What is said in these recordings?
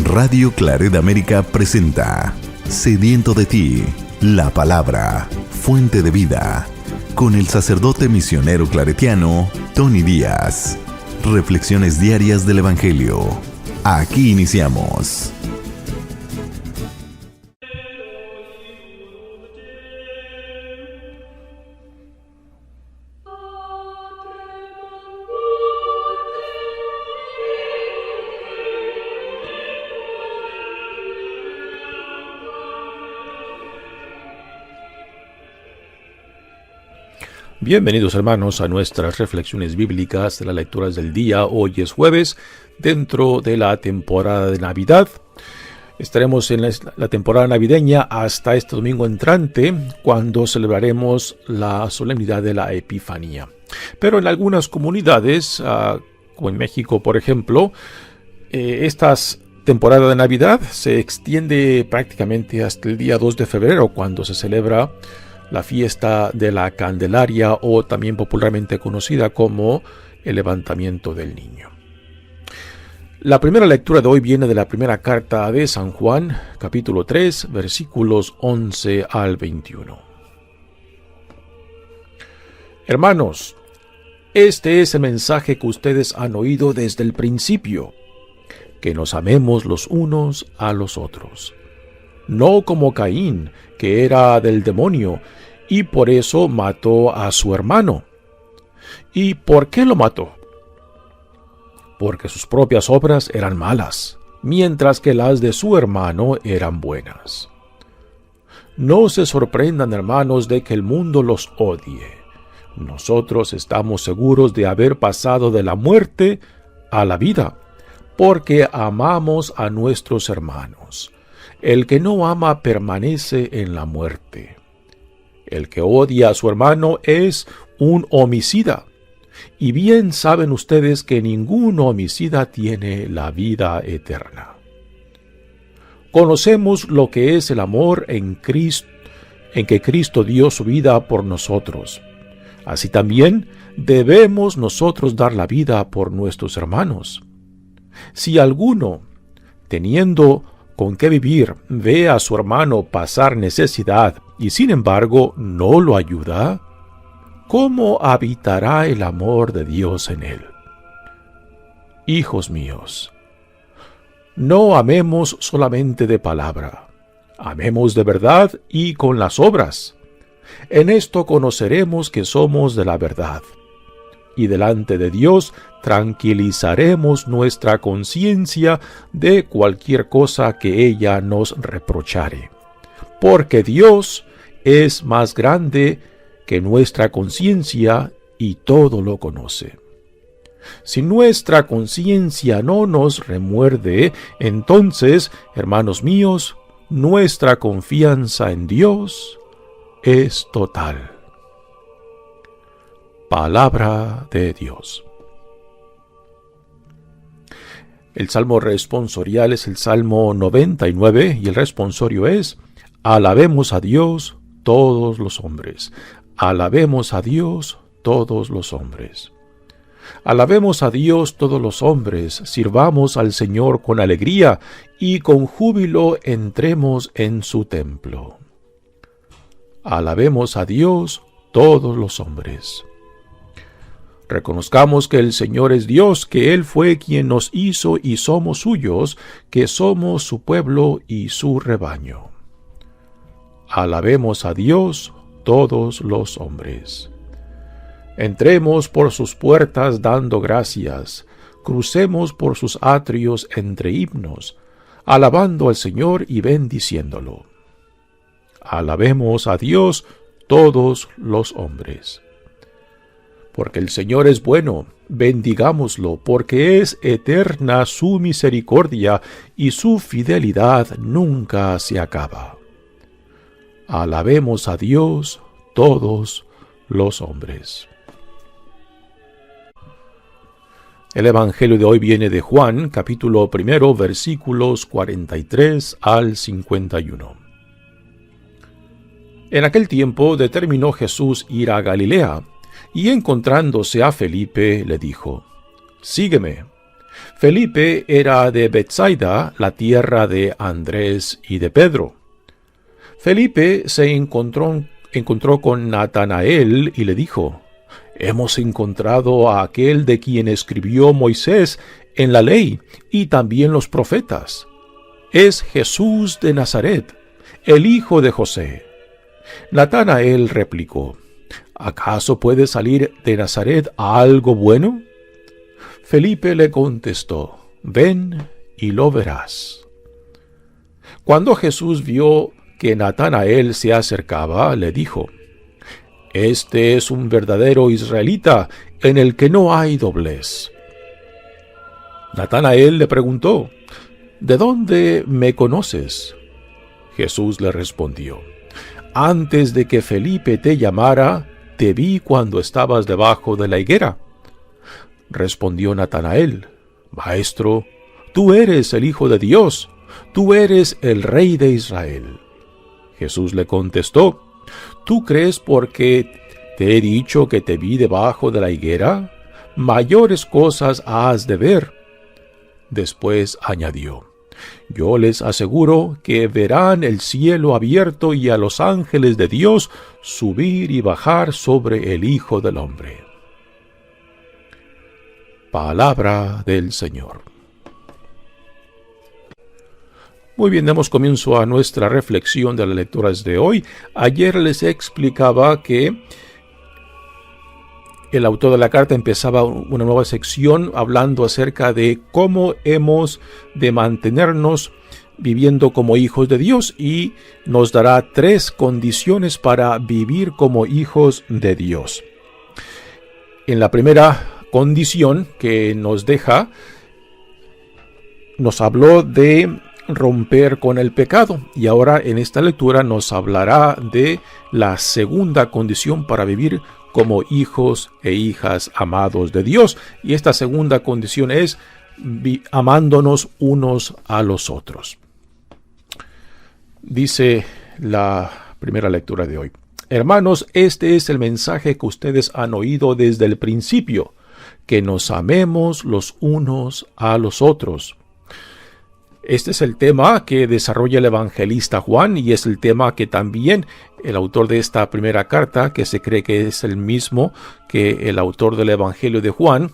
Radio Claret América presenta Sediento de ti, la palabra, fuente de vida, con el sacerdote misionero claretiano Tony Díaz. Reflexiones diarias del Evangelio. Aquí iniciamos. Bienvenidos hermanos a nuestras reflexiones bíblicas de las lecturas del día. Hoy es jueves, dentro de la temporada de Navidad. Estaremos en la temporada navideña hasta este domingo entrante, cuando celebraremos la solemnidad de la Epifanía. Pero en algunas comunidades, como en México por ejemplo, esta temporada de Navidad se extiende prácticamente hasta el día 2 de febrero, cuando se celebra la fiesta de la Candelaria, o también popularmente conocida como el levantamiento del niño. La primera lectura de hoy viene de la primera carta de San Juan, capítulo 3, versículos 11 al 21. Hermanos, este es el mensaje que ustedes han oído desde el principio, que nos amemos los unos a los otros. No como Caín, que era del demonio, y por eso mató a su hermano. ¿Y por qué lo mató? Porque sus propias obras eran malas, mientras que las de su hermano eran buenas. No se sorprendan, hermanos, de que el mundo los odie. Nosotros estamos seguros de haber pasado de la muerte a la vida, porque amamos a nuestros hermanos. El que no ama permanece en la muerte. El que odia a su hermano es un homicida. Y bien saben ustedes que ningún homicida tiene la vida eterna. Conocemos lo que es el amor en Cristo, en que Cristo dio su vida por nosotros. Así también debemos nosotros dar la vida por nuestros hermanos. Si alguno, teniendo con qué vivir, ve a su hermano pasar necesidad y sin embargo no lo ayuda, ¿cómo habitará el amor de Dios en él? Hijos míos, no amemos solamente de palabra, amemos de verdad y con las obras. En esto conoceremos que somos de la verdad, y delante de Dios tranquilizaremos nuestra conciencia de cualquier cosa que ella nos reprochare, porque Dios es más grande que nuestra conciencia y todo lo conoce. Si nuestra conciencia no nos remuerde, entonces, hermanos míos, nuestra confianza en Dios es total. Palabra de Dios. El salmo responsorial es el Salmo 99 y el responsorio es: alabemos a Dios todos los hombres. Alabemos a Dios todos los hombres. Alabemos a Dios todos los hombres, sirvamos al Señor con alegría y con júbilo entremos en su templo. Alabemos a Dios todos los hombres. Reconozcamos que el Señor es Dios, que Él fue quien nos hizo y somos suyos, que somos su pueblo y su rebaño. Alabemos a Dios todos los hombres. Entremos por sus puertas dando gracias, crucemos por sus atrios entre himnos, alabando al Señor y bendiciéndolo. Alabemos a Dios todos los hombres. Porque el Señor es bueno, bendigámoslo, porque es eterna su misericordia y su fidelidad nunca se acaba. Alabemos a Dios todos los hombres. El Evangelio de hoy viene de Juan, capítulo 1, versículos 43 al 51. En aquel tiempo determinó Jesús ir a Galilea, y encontrándose a Felipe le dijo: «Sígueme». Felipe era de Betsaida, la tierra de Andrés y de Pedro. Felipe se encontró con Natanael y le dijo: «Hemos encontrado a aquel de quien escribió Moisés en la ley y también los profetas. Es Jesús de Nazaret, el hijo de José». Natanael replicó: «¿Acaso puede salir de Nazaret algo bueno?». Felipe le contestó: «Ven y lo verás». Cuando Jesús vio que Natanael se acercaba, le dijo: «Este es un verdadero israelita, en el que no hay doblez». Natanael le preguntó: «¿De dónde me conoces?». Jesús le respondió: «Antes de que Felipe te llamara, te vi cuando estabas debajo de la higuera». Respondió Natanael: «Maestro, tú eres el Hijo de Dios, tú eres el Rey de Israel». Jesús le contestó: «¿Tú crees porque te he dicho que te vi debajo de la higuera? Mayores cosas has de ver». Después añadió: «Yo les aseguro que verán el cielo abierto y a los ángeles de Dios subir y bajar sobre el Hijo del Hombre». Palabra del Señor. Muy bien, damos comienzo a nuestra reflexión de las lecturas de hoy. Ayer les explicaba que el autor de la carta empezaba una nueva sección hablando acerca de cómo hemos de mantenernos viviendo como hijos de Dios, y nos dará 3 condiciones para vivir como hijos de Dios. En la primera condición que nos deja, nos habló de romper con el pecado, y ahora en esta lectura nos hablará de la segunda condición para vivir como hijos e hijas amados de Dios, y esta segunda condición es amándonos unos a los otros. Dice la primera lectura de hoy: «Hermanos, este es el mensaje que ustedes han oído desde el principio, que nos amemos los unos a los otros». Este es el tema que desarrolla el evangelista Juan, y es el tema que también el autor de esta primera carta, que se cree que es el mismo que el autor del Evangelio de Juan,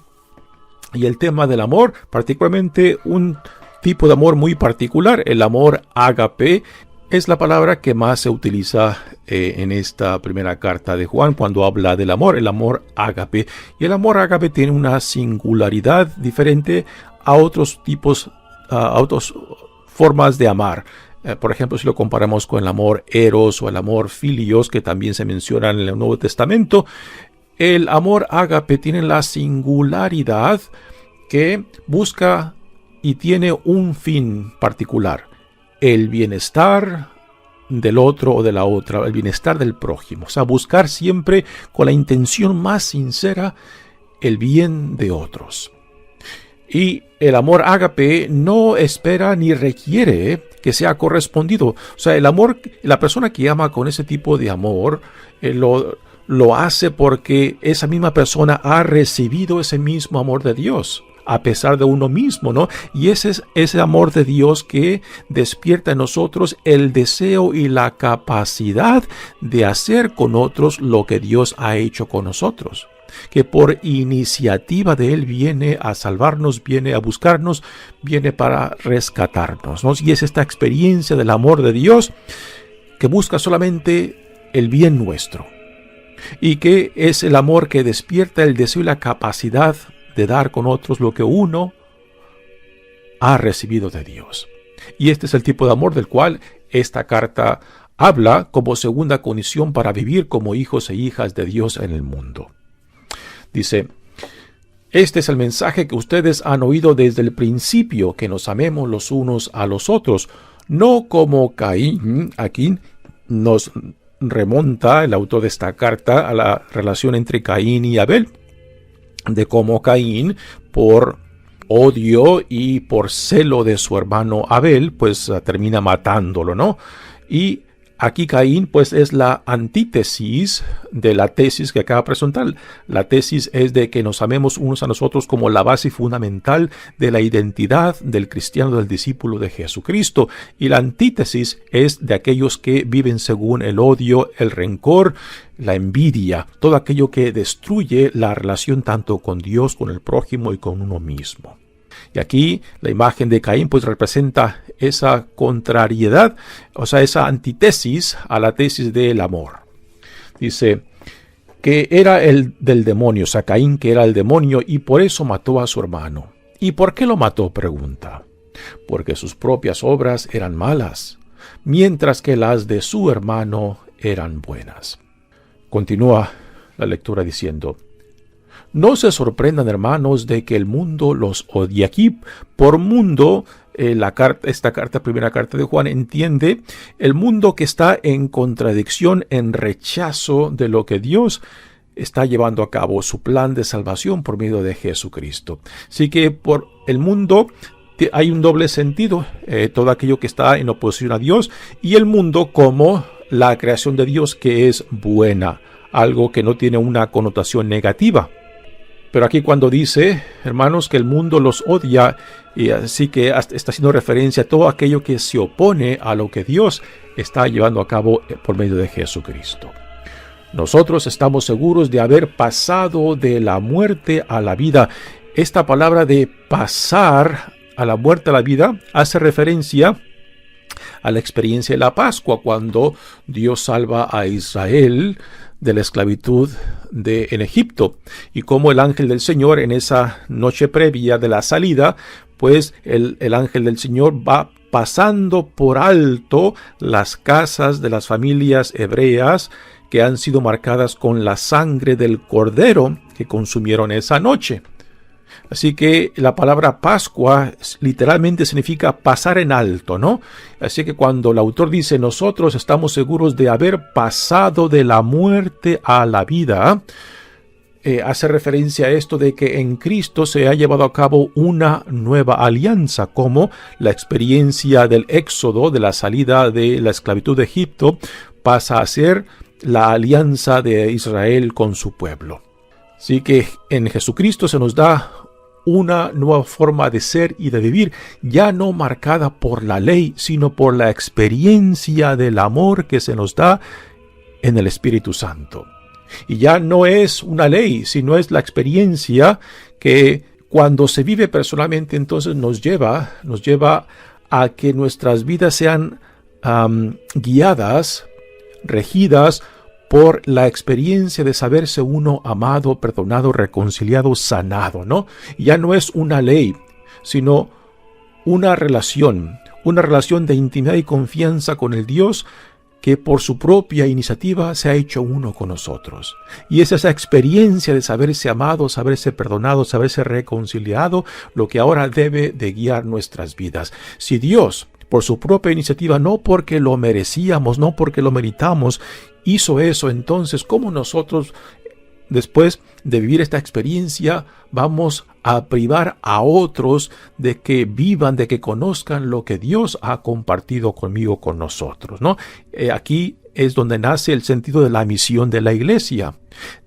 y el tema del amor, particularmente un tipo de amor muy particular, el amor ágape, es la palabra que más se utiliza en esta primera carta de Juan cuando habla del amor, el amor ágape. Y el amor ágape tiene una singularidad diferente a otros tipos, a otras formas de amar. Por ejemplo, si lo comparamos con el amor eros o el amor filios, que también se mencionan en el Nuevo Testamento, el amor ágape tiene la singularidad que busca y tiene un fin particular: el bienestar del otro o de la otra, el bienestar del prójimo. O sea, buscar siempre con la intención más sincera el bien de otros. Y el amor ágape no espera ni requiere que sea correspondido. O sea, el amor, la persona que ama con ese tipo de amor, lo hace porque esa misma persona ha recibido ese mismo amor de Dios, a pesar de uno mismo, ¿no? Y ese es ese amor de Dios que despierta en nosotros el deseo y la capacidad de hacer con otros lo que Dios ha hecho con nosotros, que por iniciativa de Él viene a salvarnos, viene a buscarnos, viene para rescatarnos, ¿no? Y es esta experiencia del amor de Dios que busca solamente el bien nuestro, y que es el amor que despierta el deseo y la capacidad de dar con otros lo que uno ha recibido de Dios. Y este es el tipo de amor del cual esta carta habla como segunda condición para vivir como hijos e hijas de Dios en el mundo. Dice: «Este es el mensaje que ustedes han oído desde el principio, que nos amemos los unos a los otros, no como Caín». Aquí nos remonta el autor de esta carta a la relación entre Caín y Abel, de cómo Caín, por odio y por celo de su hermano Abel, pues termina matándolo, ¿no? Y Aquí Caín pues es la antítesis de la tesis que acaba de presentar. La tesis es de que nos amemos unos a nosotros como la base fundamental de la identidad del cristiano, del discípulo de Jesucristo. Y la antítesis es de aquellos que viven según el odio, el rencor, la envidia, todo aquello que destruye la relación tanto con Dios, con el prójimo y con uno mismo. Y aquí la imagen de Caín pues representa esa contrariedad, o sea, esa antítesis a la tesis del amor. Dice que era el del demonio, o sea, Caín que era el demonio y por eso mató a su hermano. ¿Y por qué lo mató? Pregunta. Porque sus propias obras eran malas, mientras que las de su hermano eran buenas. Continúa la lectura diciendo: no se sorprendan, hermanos, de que el mundo los odie. Aquí, por mundo, primera carta de Juan, entiende el mundo que está en contradicción, en rechazo de lo que Dios está llevando a cabo, su plan de salvación por medio de Jesucristo. Así que por el mundo hay un doble sentido, todo aquello que está en oposición a Dios, y el mundo como la creación de Dios que es buena, algo que no tiene una connotación negativa. Pero aquí cuando dice, hermanos, que el mundo los odia, y así que está haciendo referencia a todo aquello que se opone a lo que Dios está llevando a cabo por medio de Jesucristo. Nosotros estamos seguros de haber pasado de la muerte a la vida. Esta palabra de pasar a la muerte a la vida hace referencia a la experiencia de la Pascua, cuando Dios salva a Israel de la esclavitud en Egipto, y como el ángel del Señor en esa noche previa de la salida, pues el ángel del Señor va pasando por alto las casas de las familias hebreas que han sido marcadas con la sangre del cordero que consumieron esa noche. Así que la palabra Pascua literalmente significa pasar en alto, ¿no? Así que cuando el autor dice nosotros estamos seguros de haber pasado de la muerte a la vida, hace referencia a esto de que en Cristo se ha llevado a cabo una nueva alianza, como la experiencia del éxodo, de la salida de la esclavitud de Egipto, pasa a ser la alianza de Israel con su pueblo. Así que en Jesucristo se nos da una nueva forma de ser y de vivir, ya no marcada por la ley, sino por la experiencia del amor que se nos da en el Espíritu Santo. Y ya no es una ley, sino es la experiencia que cuando se vive personalmente, entonces nos lleva a que nuestras vidas sean guiadas, regidas por la experiencia de saberse uno amado, perdonado, reconciliado, sanado, ¿no? Ya no es una ley, sino una relación de intimidad y confianza con el Dios que por su propia iniciativa se ha hecho uno con nosotros. Y es esa experiencia de saberse amado, saberse perdonado, saberse reconciliado, lo que ahora debe de guiar nuestras vidas. Si Dios, por su propia iniciativa, no porque lo merecíamos, no porque lo meritamos, hizo eso, entonces, ¿cómo nosotros, después de vivir esta experiencia, vamos a privar a otros de que vivan, de que conozcan lo que Dios ha compartido conmigo, con nosotros, ¿no? Aquí es donde nace el sentido de la misión de la iglesia,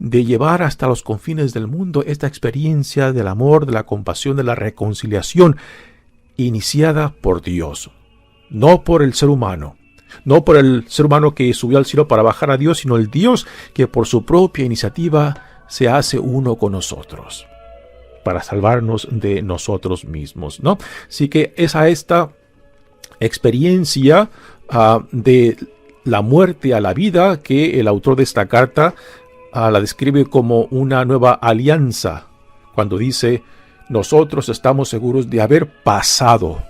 de llevar hasta los confines del mundo esta experiencia del amor, de la compasión, de la reconciliación, iniciada por Dios, no por el ser humano. No por el ser humano que subió al cielo para bajar a Dios, sino el Dios que por su propia iniciativa se hace uno con nosotros, para salvarnos de nosotros mismos, ¿no? Así que es a esta experiencia de la muerte a la vida que el autor de esta carta la describe como una nueva alianza, cuando dice, nosotros estamos seguros de haber pasado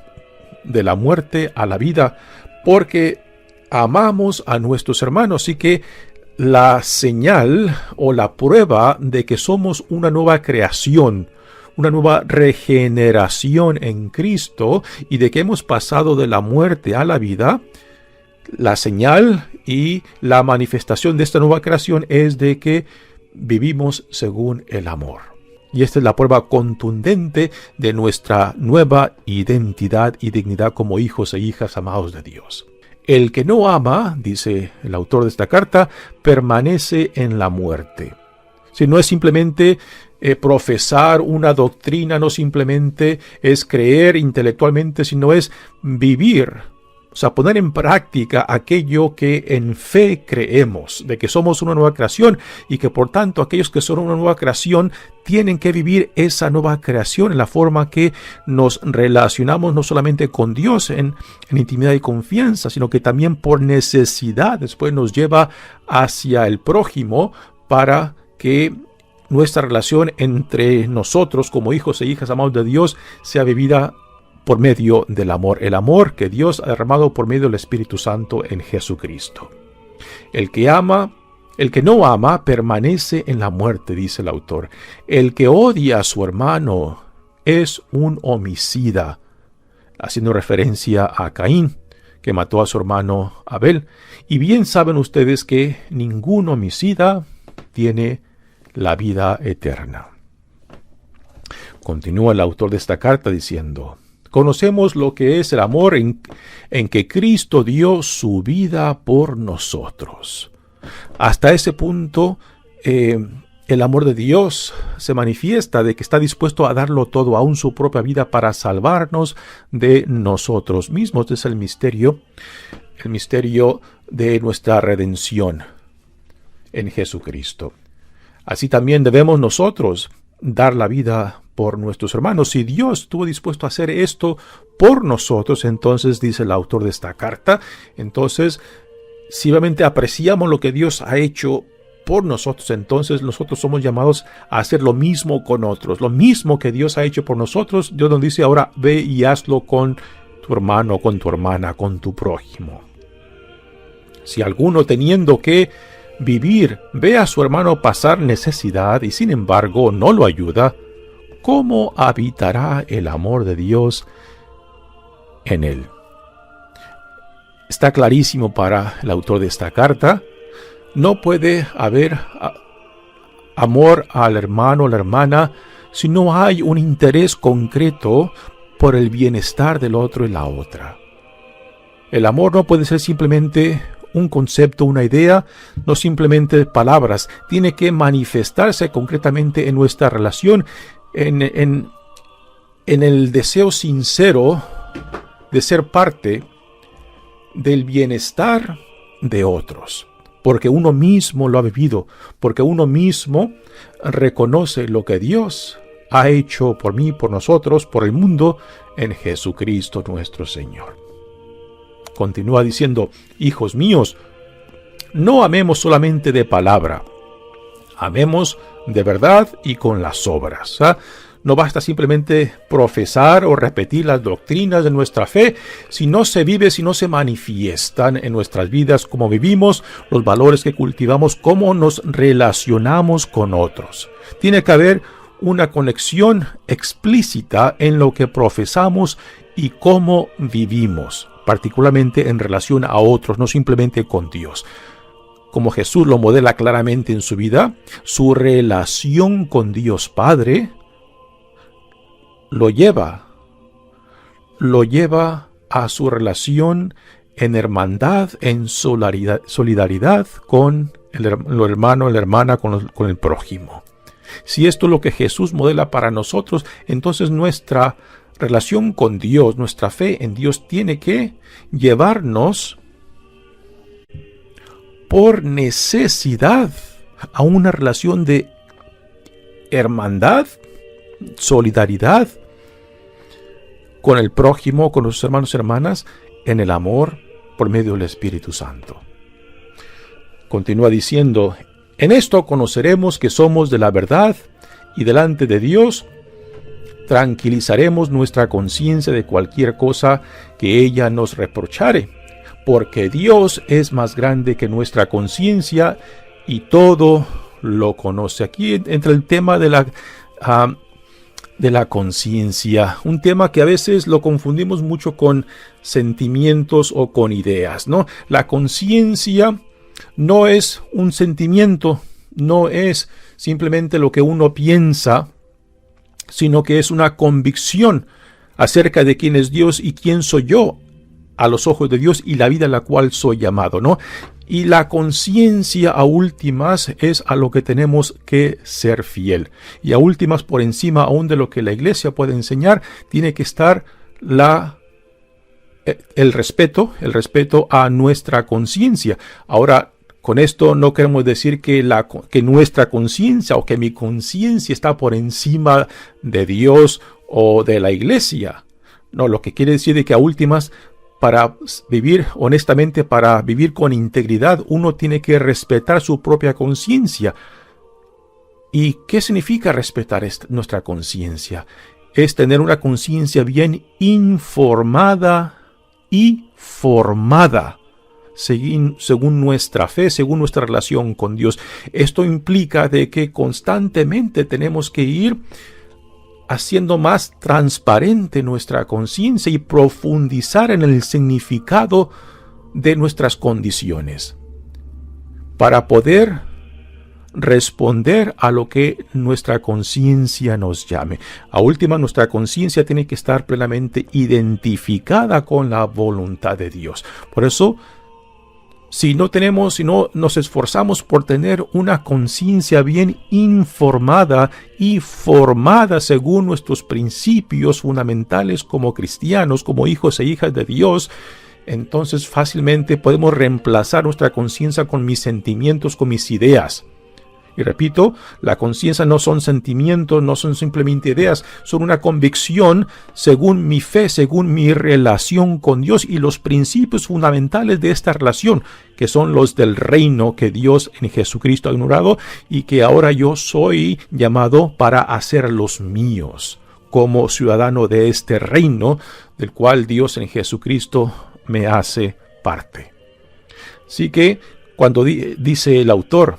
de la muerte a la vida, porque amamos a nuestros hermanos. Así que la señal o la prueba de que somos una nueva creación, una nueva regeneración en Cristo y de que hemos pasado de la muerte a la vida, la señal y la manifestación de esta nueva creación es de que vivimos según el amor. Y esta es la prueba contundente de nuestra nueva identidad y dignidad como hijos e hijas amados de Dios. El que no ama, dice el autor de esta carta, permanece en la muerte. Si no es simplemente profesar una doctrina, no simplemente es creer intelectualmente, sino es vivir. O sea, poner en práctica aquello que en fe creemos, de que somos una nueva creación y que por tanto aquellos que son una nueva creación tienen que vivir esa nueva creación en la forma que nos relacionamos no solamente con Dios en intimidad y confianza, sino que también por necesidad después nos lleva hacia el prójimo para que nuestra relación entre nosotros como hijos e hijas amados de Dios sea vivida por medio del amor, el amor que Dios ha derramado por medio del Espíritu Santo en Jesucristo. El que no ama, permanece en la muerte, dice el autor. El que odia a su hermano es un homicida, haciendo referencia a Caín, que mató a su hermano Abel. Y bien saben ustedes que ningún homicida tiene la vida eterna. Continúa el autor de esta carta diciendo: conocemos lo que es el amor en que Cristo dio su vida por nosotros. Hasta ese punto, el amor de Dios se manifiesta de que está dispuesto a darlo todo, aún su propia vida, para salvarnos de nosotros mismos. Es el misterio de nuestra redención en Jesucristo. Así también debemos nosotros dar la vida por nuestros hermanos. Si Dios estuvo dispuesto a hacer esto por nosotros, entonces, dice el autor de esta carta, entonces, si realmente apreciamos lo que Dios ha hecho por nosotros, entonces nosotros somos llamados a hacer lo mismo con otros. Lo mismo que Dios ha hecho por nosotros, Dios nos dice ahora: ve y hazlo con tu hermano, con tu hermana, con tu prójimo. Si alguno, teniendo que vivir, ve a su hermano pasar necesidad y sin embargo no lo ayuda, ¿cómo habitará el amor de Dios en él? Está clarísimo para el autor de esta carta. No puede haber amor al hermano o la hermana si no hay un interés concreto por el bienestar del otro y la otra. El amor no puede ser simplemente un concepto, una idea, no simplemente palabras. Tiene que manifestarse concretamente en nuestra relación, en el deseo sincero de ser parte del bienestar de otros, porque uno mismo lo ha vivido, porque uno mismo reconoce lo que Dios ha hecho por mí, por nosotros, por el mundo, en Jesucristo nuestro Señor. Continúa diciendo: hijos míos, no amemos solamente de palabra, amemos de verdad y con las obras. No basta simplemente profesar o repetir las doctrinas de nuestra fe, si no se vive, si no se manifiestan en nuestras vidas cómo vivimos, los valores que cultivamos, cómo nos relacionamos con otros. Tiene que haber una conexión explícita en lo que profesamos y cómo vivimos, particularmente en relación a otros, no simplemente con Dios. Como Jesús lo modela claramente en su vida, su relación con Dios Padre lo lleva a su relación en hermandad, en solidaridad con el hermano, la hermana, con el prójimo. Si esto es lo que Jesús modela para nosotros, entonces nuestra relación con Dios, nuestra fe en Dios, tiene que llevarnos por necesidad a una relación de hermandad, solidaridad con el prójimo, con los hermanos y hermanas, en el amor por medio del Espíritu Santo. Continúa diciendo: en esto conoceremos que somos de la verdad, y delante de Dios tranquilizaremos nuestra conciencia de cualquier cosa que ella nos reprochare, porque Dios es más grande que nuestra conciencia y todo lo conoce. Aquí entra el tema de la conciencia, un tema que a veces lo confundimos mucho con sentimientos o con ideas, ¿no? La conciencia no es un sentimiento, no es simplemente lo que uno piensa, sino que es una convicción acerca de quién es Dios y quién soy yo a los ojos de Dios y la vida a la cual soy llamado, ¿no? Y la conciencia a últimas es a lo que tenemos que ser fiel. Y a últimas, por encima aún de lo que la iglesia puede enseñar, tiene que estar el respeto a nuestra conciencia. Ahora, con esto no queremos decir que nuestra conciencia o que mi conciencia está por encima de Dios o de la iglesia. No, lo que quiere decir es que a últimas, para vivir honestamente, para vivir con integridad, uno tiene que respetar su propia conciencia. ¿Y qué significa respetar nuestra conciencia? Es tener una conciencia bien informada y formada según nuestra fe, según nuestra relación con Dios. Esto implica de que constantemente tenemos que ir haciendo más transparente nuestra conciencia y profundizar en el significado de nuestras condiciones para poder responder a lo que nuestra conciencia nos llame. A última, nuestra conciencia tiene que estar plenamente identificada con la voluntad de Dios. Por eso, si no nos esforzamos por tener una conciencia bien informada y formada según nuestros principios fundamentales como cristianos, como hijos e hijas de Dios, entonces fácilmente podemos reemplazar nuestra conciencia con mis sentimientos, con mis ideas. Y repito, la conciencia no son sentimientos, no son simplemente ideas, son una convicción según mi fe, según mi relación con Dios y los principios fundamentales de esta relación, que son los del reino que Dios en Jesucristo ha inaugurado y que ahora yo soy llamado para hacer los míos, como ciudadano de este reino del cual Dios en Jesucristo me hace parte. Así que cuando dice el autor,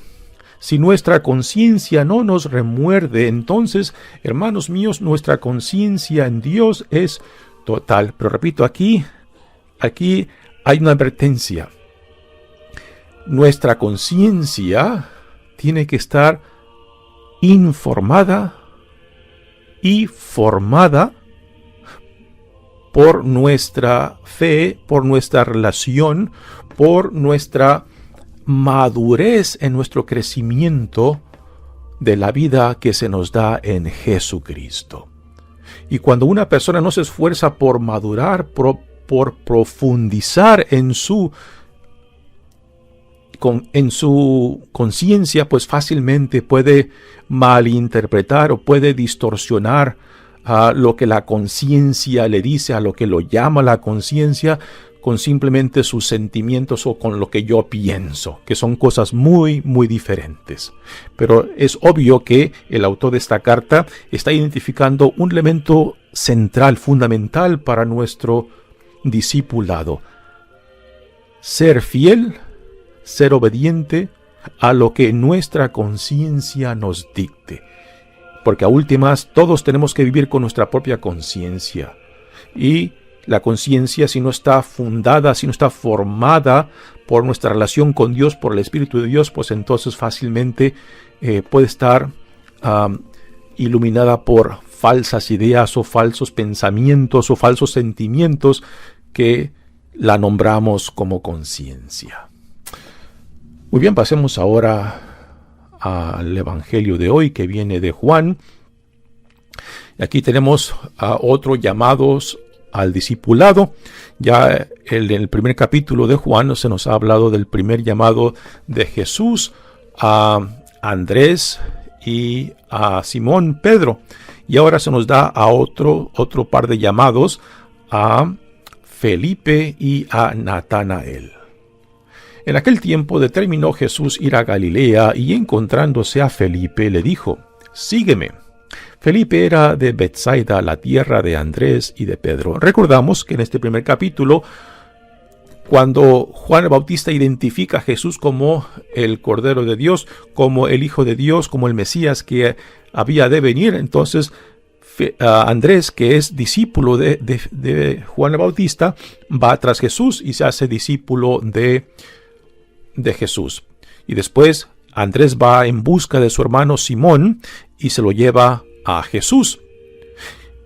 si nuestra conciencia no nos remuerde, entonces, hermanos míos, nuestra conciencia en Dios es total. Pero repito, aquí hay una advertencia. Nuestra conciencia tiene que estar informada y formada por nuestra fe, por nuestra relación, por nuestra madurez en nuestro crecimiento de la vida que se nos da en Jesucristo. Y cuando una persona no se esfuerza por madurar, por profundizar en su conciencia, pues fácilmente puede malinterpretar o puede distorsionar lo que la conciencia le dice, a lo que lo llama la conciencia, con simplemente sus sentimientos o con lo que yo pienso, que son cosas muy, muy diferentes. Pero es obvio que el autor de esta carta está identificando un elemento central, fundamental para nuestro discipulado. Ser fiel, ser obediente a lo que nuestra conciencia nos dicte. Porque a últimas todos tenemos que vivir con nuestra propia conciencia. Y la conciencia, si no está fundada, si no está formada por nuestra relación con Dios, por el Espíritu de Dios, pues entonces fácilmente puede estar iluminada por falsas ideas o falsos pensamientos o falsos sentimientos que la nombramos como conciencia. Muy bien, pasemos ahora al Evangelio de hoy, que viene de Juan. Aquí tenemos otros llamados al discipulado. Ya en el primer capítulo de Juan se nos ha hablado del primer llamado de Jesús a Andrés y a Simón Pedro, y ahora se nos da a otro par de llamados a Felipe y a Natanael. En aquel tiempo determinó Jesús ir a Galilea, y encontrándose a Felipe le dijo: sígueme. Felipe era de Betsaida, la tierra de Andrés y de Pedro. Recordamos que en este primer capítulo, cuando Juan el Bautista identifica a Jesús como el Cordero de Dios, como el Hijo de Dios, como el Mesías que había de venir, entonces Andrés, que es discípulo de Juan el Bautista, va tras Jesús y se hace discípulo de Jesús. Y después Andrés va en busca de su hermano Simón y se lo lleva a Jesús.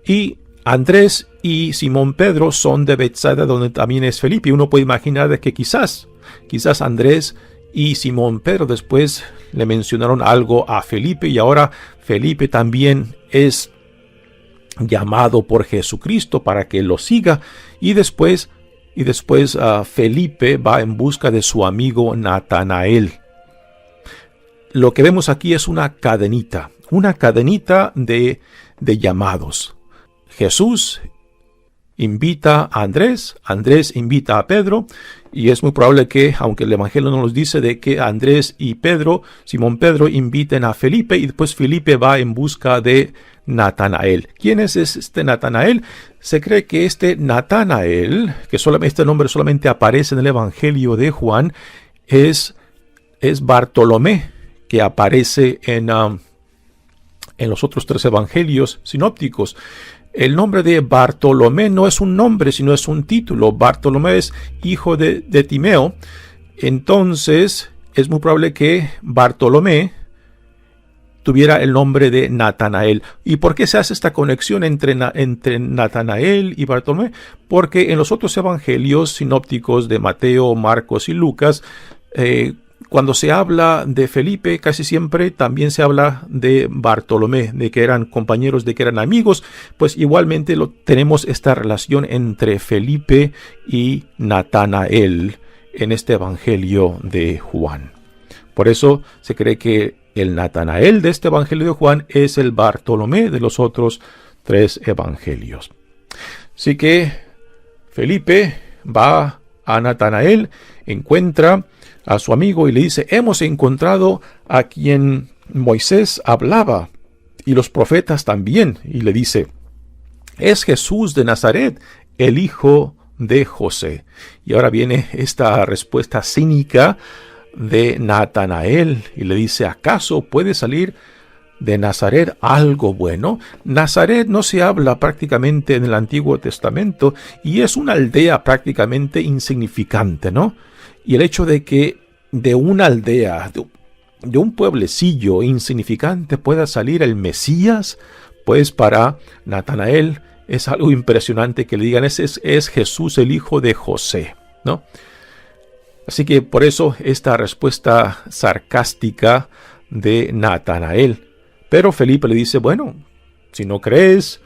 Y Andrés y Simón Pedro son de Betsaida, donde también es Felipe. Uno puede imaginar de que quizás Andrés y Simón Pedro después le mencionaron algo a Felipe, y ahora Felipe también es llamado por Jesucristo para que lo siga, y después Felipe va en busca de su amigo Natanael. Lo que vemos aquí es una cadenita de llamados. Jesús invita a Andrés, Andrés invita a Pedro, y es muy probable que, aunque el Evangelio no nos dice de que Andrés y Simón Pedro inviten a Felipe, y después Felipe va en busca de Natanael. ¿Quién es este Natanael? Se cree que este Natanael, que este nombre solamente aparece en el Evangelio de Juan, es Bartolomé, que aparece en los otros 3 evangelios sinópticos. El nombre de Bartolomé no es un nombre, sino es un título. Bartolomé es hijo de Timeo. Entonces, es muy probable que Bartolomé tuviera el nombre de Natanael. ¿Y por qué se hace esta conexión entre Natanael y Bartolomé? Porque en los otros evangelios sinópticos de Mateo, Marcos y Lucas, cuando se habla de Felipe, casi siempre también se habla de Bartolomé, de que eran compañeros, de que eran amigos. Pues igualmente tenemos esta relación entre Felipe y Natanael en este evangelio de Juan. Por eso se cree que el Natanael de este evangelio de Juan es el Bartolomé de los otros 3 evangelios. Así que Felipe va a Natanael, encuentra a su amigo y le dice: hemos encontrado a quien Moisés hablaba y los profetas también. Y le dice: es Jesús de Nazaret, el hijo de José. Y ahora viene esta respuesta cínica de Natanael y le dice: ¿acaso puede salir de Nazaret algo bueno? Nazaret no se habla prácticamente en el Antiguo Testamento y es una aldea prácticamente insignificante, ¿no? Y el hecho de que de una aldea, de un pueblecillo insignificante pueda salir el Mesías, pues para Natanael es algo impresionante que le digan: es Jesús el hijo de José, ¿no? Así que por eso esta respuesta sarcástica de Natanael. Pero Felipe le dice: bueno, si no crees,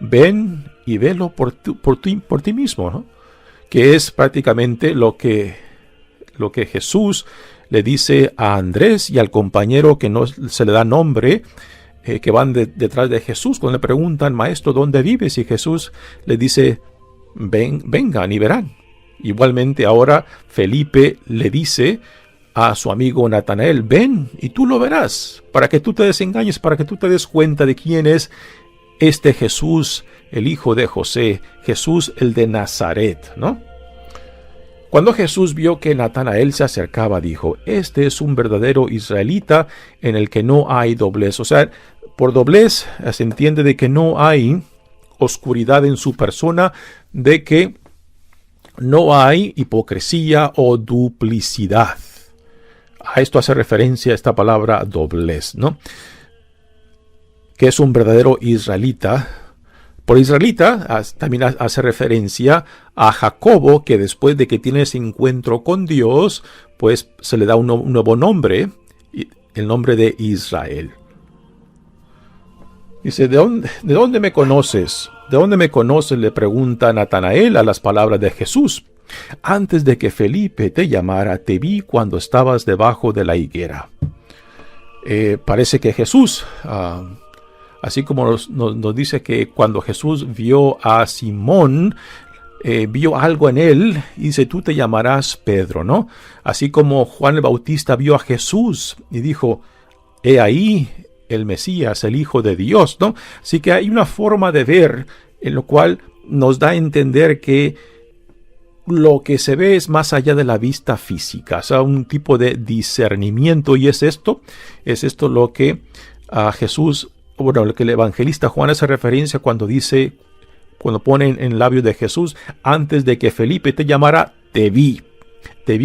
ven y velo por ti mismo, ¿no? Que es prácticamente lo que Jesús le dice a Andrés y al compañero que no se le da nombre, que van detrás de Jesús, cuando le preguntan: maestro, ¿dónde vives? Y Jesús le dice: vengan y verán. Igualmente ahora Felipe le dice a su amigo Natanael: ven y tú lo verás, para que tú te desengañes, para que tú te des cuenta de quién es este Jesús, el hijo de José, Jesús el de Nazaret, ¿no? Cuando Jesús vio que Natanael se acercaba, dijo: este es un verdadero israelita en el que no hay doblez. O sea, por doblez se entiende de que no hay oscuridad en su persona, de que no hay hipocresía o duplicidad. A esto hace referencia esta palabra doblez, ¿no? Que es un verdadero israelita. Por israelita también hace referencia a Jacobo, que después de que tiene ese encuentro con Dios, pues se le da un nuevo nombre, el nombre de Israel. Dice: ¿de dónde me conoces? ¿De dónde me conoces?, le pregunta Natanael a las palabras de Jesús. Antes de que Felipe te llamara, te vi cuando estabas debajo de la higuera. Parece que Jesús, así como nos dice que cuando Jesús vio a Simón, vio algo en él, y dice: tú te llamarás Pedro, ¿no? Así como Juan el Bautista vio a Jesús y dijo: he ahí el Mesías, el Hijo de Dios, ¿no? Así que hay una forma de ver en lo cual nos da a entender que lo que se ve es más allá de la vista física, o sea, un tipo de discernimiento, y es esto lo que Jesús, bueno, lo que el evangelista Juan hace referencia cuando pone en labios de Jesús: antes de que Felipe te llamara, te vi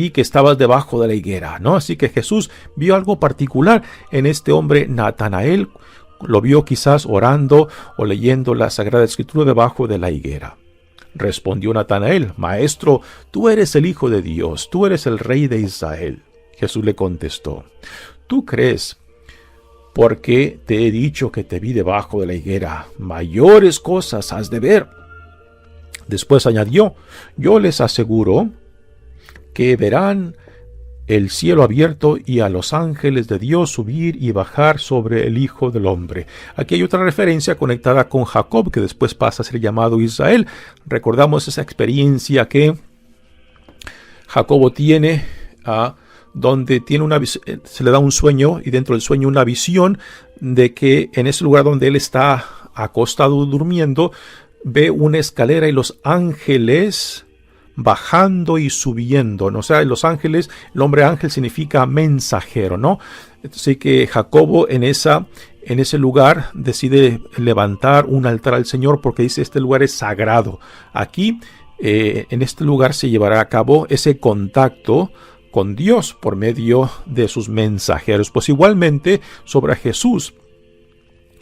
que estabas debajo de la higuera, ¿no? Así que Jesús vio algo particular en este hombre Natanael lo vio quizás orando o leyendo la Sagrada Escritura debajo de la higuera. Respondió Natanael: Maestro, tú eres el Hijo de Dios, tú eres el Rey de Israel. Jesús le contestó: ¿Tú crees porque te he dicho que te vi debajo de la higuera? Mayores cosas has de ver. Después añadió: Yo les aseguro que verán el cielo abierto y a los ángeles de Dios subir y bajar sobre el Hijo del Hombre. Aquí hay otra referencia conectada con Jacob, que después pasa a ser llamado Israel. Recordamos esa experiencia que Jacobo tiene, donde tiene se le da un sueño, y dentro del sueño una visión de que en ese lugar donde él está acostado durmiendo, ve una escalera y los ángeles bajando y subiendo, ¿no? O sea, los ángeles, el nombre ángel significa mensajero, ¿no? Así que Jacobo en ese lugar decide levantar un altar al Señor, porque dice: este lugar es sagrado. Aquí, en este lugar se llevará a cabo ese contacto con Dios por medio de sus mensajeros. Pues igualmente sobre Jesús,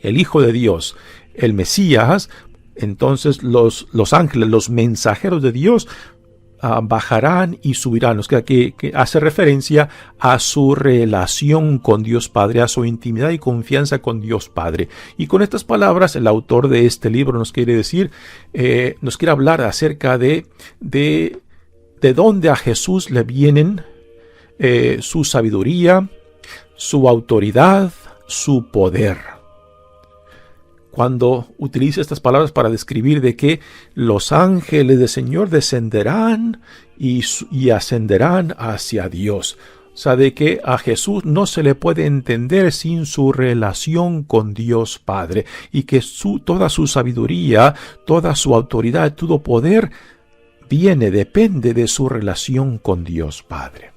el Hijo de Dios, el Mesías, entonces los ángeles, los mensajeros de Dios, bajarán y subirán. Es que hace referencia a su relación con Dios Padre, a su intimidad y confianza con Dios Padre. Y con estas palabras, el autor de este libro nos quiere decir, nos quiere hablar acerca de dónde a Jesús le vienen su sabiduría, su autoridad, su poder. Cuando utiliza estas palabras para describir de que los ángeles del Señor descenderán y ascenderán hacia Dios. O sea, de que a Jesús no se le puede entender sin su relación con Dios Padre, y que toda su sabiduría, toda su autoridad, todo poder depende de su relación con Dios Padre.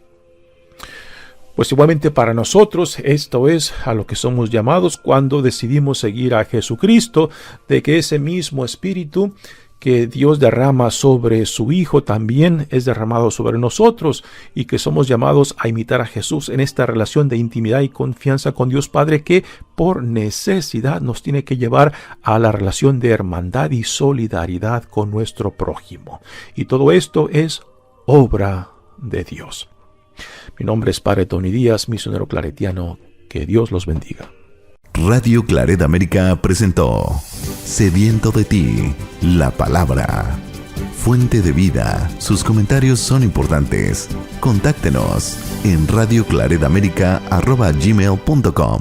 Pues igualmente para nosotros esto es a lo que somos llamados cuando decidimos seguir a Jesucristo, de que ese mismo Espíritu que Dios derrama sobre su Hijo también es derramado sobre nosotros, y que somos llamados a imitar a Jesús en esta relación de intimidad y confianza con Dios Padre, que por necesidad nos tiene que llevar a la relación de hermandad y solidaridad con nuestro prójimo. Y todo esto es obra de Dios. Mi nombre es Padre Tony Díaz, misionero claretiano. Que Dios los bendiga. Radio Claret América presentó Sediento de ti, la palabra. Fuente de vida. Sus comentarios son importantes. Contáctenos en radioclaretamerica@gmail.com.